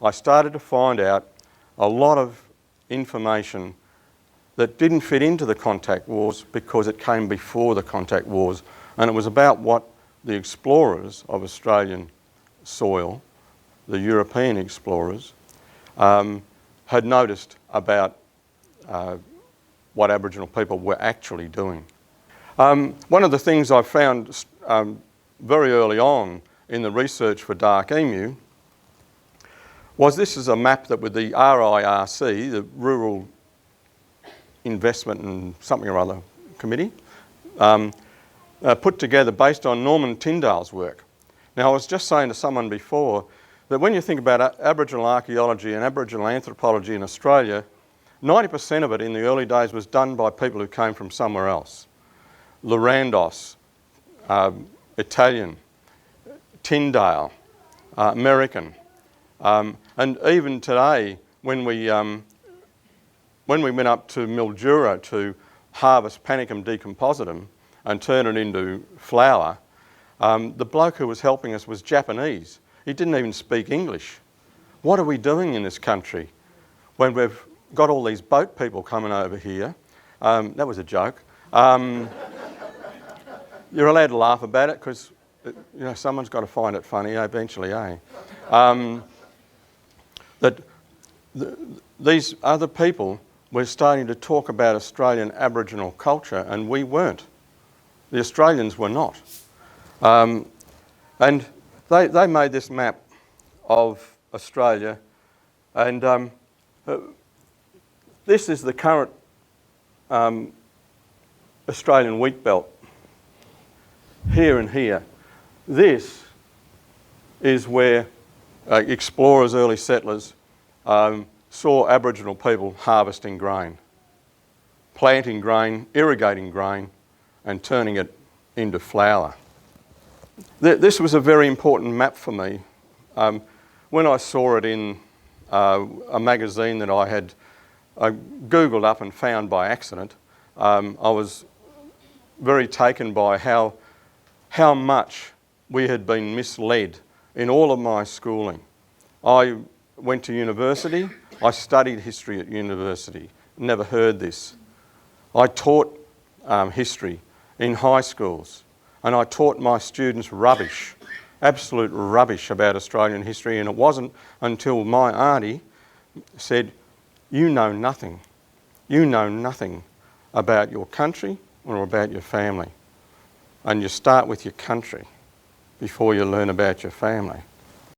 I started to find out a lot of information that didn't fit into the contact wars because it came before the contact wars, and it was about what the explorers of Australian soil, the European explorers, had noticed about what Aboriginal people were actually doing. One of the things I found very early on in the research for dark emu was this is a map that with the RIRC, the Rural Investment and something or other committee, put together based on Norman Tyndale's work. Now, I was just saying to someone before that when you think about Aboriginal archaeology and Aboriginal anthropology in Australia, 90% of it in the early days was done by people who came from somewhere else. Lorandos, Italian, Tyndale, American. And even today, when we went up to Mildura to harvest Panicum decompositum and turn it into flour, the bloke who was helping us was Japanese. He didn't even speak English. What are we doing in this country when we've got all these boat people coming over here? That was a joke. You're allowed to laugh about it because someone's got to find it funny eventually, eh? These other people were starting to talk about Australian Aboriginal culture, and we weren't. The Australians were not. And they made this map of Australia, and this is the current Australian wheat belt, here and here. This is where explorers, early settlers, saw Aboriginal people harvesting grain, planting grain, irrigating grain, and turning it into flour. This was a very important map for me. When I saw it in a magazine that I had Googled up and found by accident, I was very taken by how much we had been misled in all of my schooling. I went to university. I studied history at university. Never heard this. I taught history in high schools, and I taught my students rubbish, absolute rubbish about Australian history, and it wasn't until my auntie said, "You know nothing. You know nothing about your country or about your family. And you start with your country before you learn about your family."